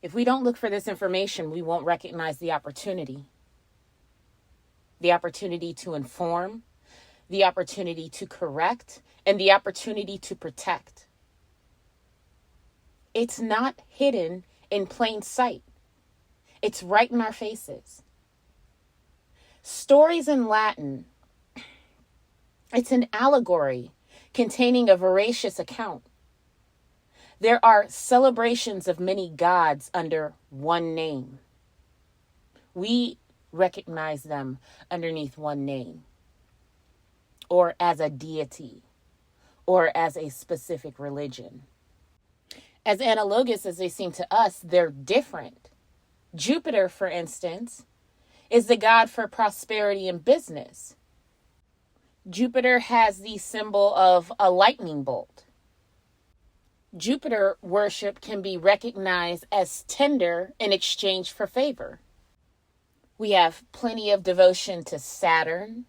If we don't look for this information, we won't recognize the opportunity to inform, the opportunity to correct, and the opportunity to protect. It's not hidden in plain sight. It's right in our faces. Stories in Latin, it's an allegory containing a veracious account. There are celebrations of many gods under one name. We recognize them underneath one name, or as a deity, or as a specific religion. As analogous as they seem to us, they're different. Jupiter, for instance, is the god for prosperity and business. Jupiter has the symbol of a lightning bolt. Jupiter worship can be recognized as tender in exchange for favor. We have plenty of devotion to Saturn.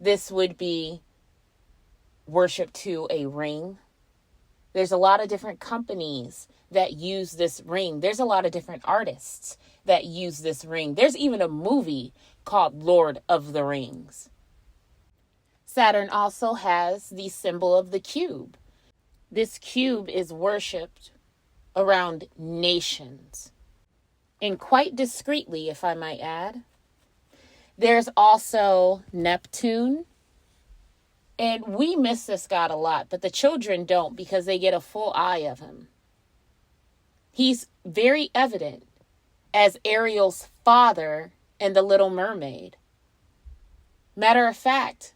This would be worship to a ring. There's a lot of different companies that use this ring. There's a lot of different artists that use this ring. There's even a movie called Lord of the Rings. Saturn also has the symbol of the cube. This cube is worshipped around nations, and quite discreetly, if I might add. There's also Neptune. And we miss this god a lot, but the children don't because they get a full eye of him. He's very evident as Ariel's father in The Little Mermaid. Matter of fact,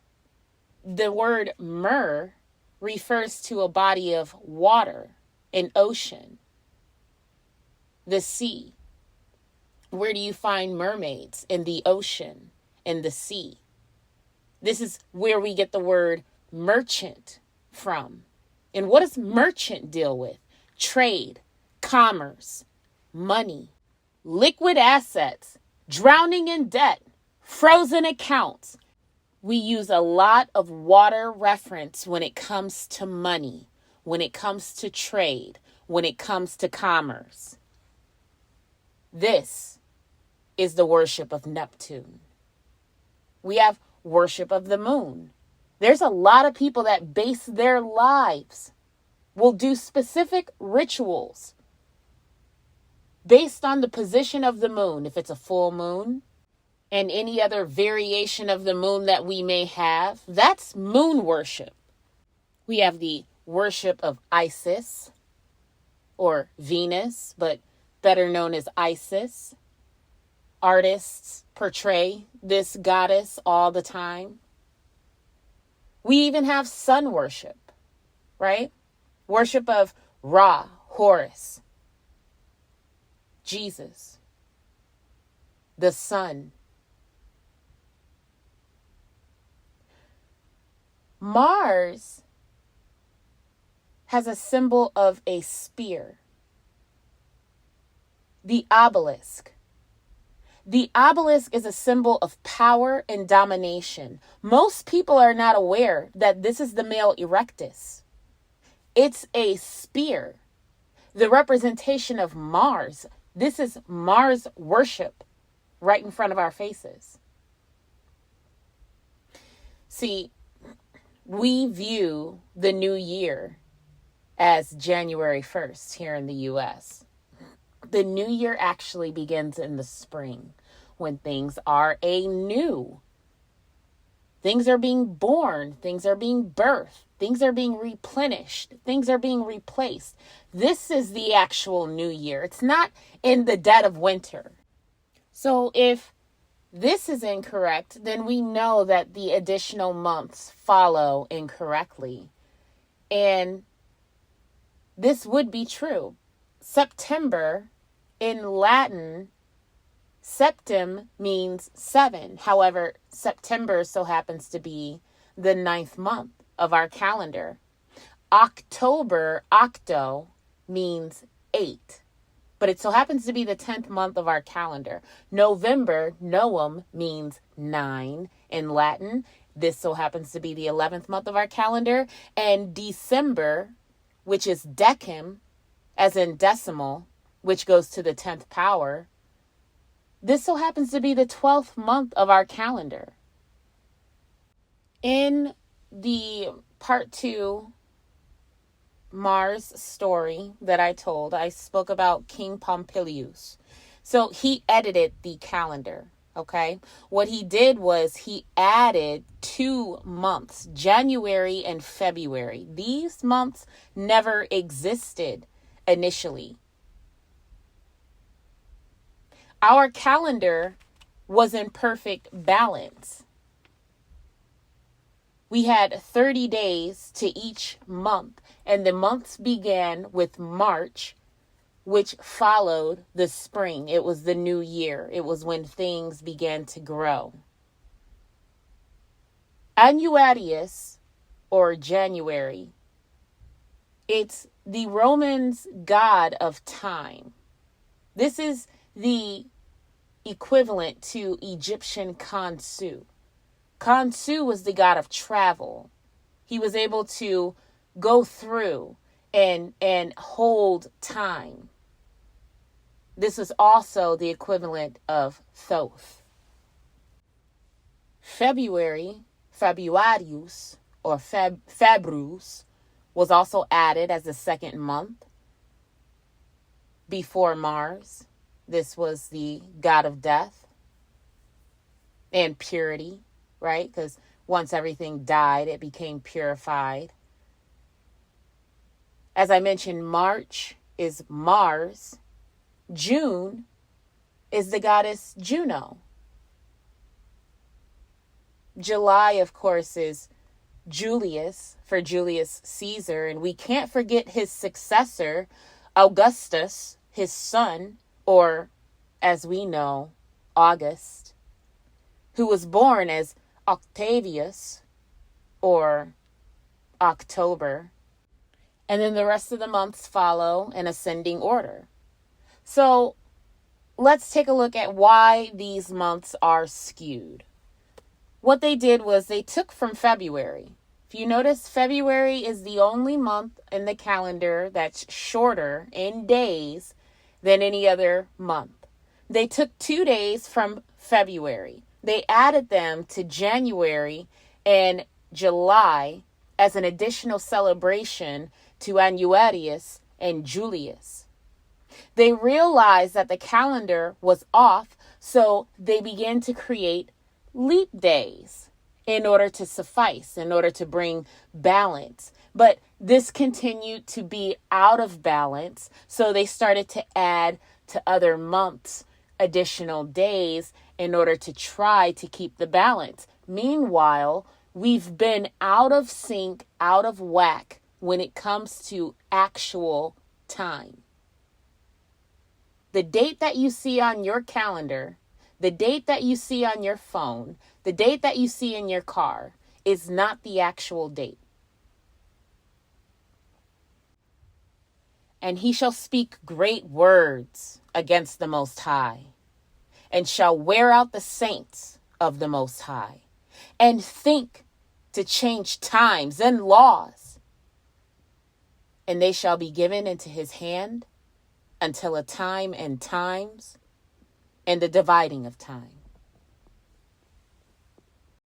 the word mer refers to a body of water, an ocean, the sea. Where do you find mermaids? In the ocean, in the sea. This is where we get the word merchant from. And what does merchant deal with? Trade, commerce, money, liquid assets, drowning in debt, frozen accounts. We use a lot of water reference when it comes to money, when it comes to trade, when it comes to commerce. This is the worship of Neptune. We have worship of the moon. There's a lot of people that base their lives, will do specific rituals based on the position of the moon. If it's a full moon and any other variation of the moon that we may have, that's moon worship. We have the worship of Isis or Venus, but better known as Isis. Artists portray this goddess all the time. We even have sun worship, right? Worship of Ra, Horus, Jesus, the sun. Mars has a symbol of a spear, the obelisk. The obelisk is a symbol of power and domination. Most people are not aware that this is the male erectus. It's a spear, the representation of Mars. This is Mars worship right in front of our faces. See, we view the new year as January 1st here in the U.S. The new year actually begins in the spring when things are anew. Things are being born. Things are being birthed. Things are being replenished. Things are being replaced. This is the actual new year. It's not in the dead of winter. So if this is incorrect, then we know that the additional months follow incorrectly. And this would be true. September in Latin, septem means 7. However, September so happens to be the 9th month of our calendar. October, octo, means 8. But it so happens to be the 10th month of our calendar. November, novum, means 9 in Latin. This so happens to be the 11th month of our calendar. And December, which is decim, as in decimal, which goes to the 10th power. This so happens to be the 12th month of our calendar. In the part 2 Mars story that I told, I spoke about King Pompilius. So he edited the calendar, okay? What he did was he added 2 months, January and February. These months never existed initially. Our calendar was in perfect balance. We had 30 days to each month, and the months began with March, which followed the spring. It was the new year. It was when things began to grow. Annuarius, or January, it's the Romans' god of time. This is the equivalent to Egyptian Khonsu. Khonsu was the god of travel. He was able to go through and hold time. This is also the equivalent of Thoth. February, Februarius, or Fabrus, was also added as the second month before Mars. This was the god of death and purity, right? Because once everything died, it became purified. As I mentioned, March is Mars. June is the goddess Juno. July, of course, is Julius, for Julius Caesar. And we can't forget his successor, Augustus, his son, or as we know, August, who was born as Octavius, or October. And then the rest of the months follow in ascending order. So let's take a look at why these months are skewed. What they did was they took from February. If you notice, February is the only month in the calendar that's shorter in days than any other month. They took 2 days from February. They added them to January and July as an additional celebration to Annuarius and Julius. They realized that the calendar was off, so they began to create leap days in order to suffice, in order to bring balance. But this continued to be out of balance, so they started to add to other months additional days in order to try to keep the balance. Meanwhile, we've been out of sync, out of whack when it comes to actual time. The date that you see on your calendar, the date that you see on your phone, the date that you see in your car is not the actual date. And he shall speak great words against the Most High, and shall wear out the saints of the Most High, and think to change times and laws. And they shall be given into his hand until a time and times and the dividing of time.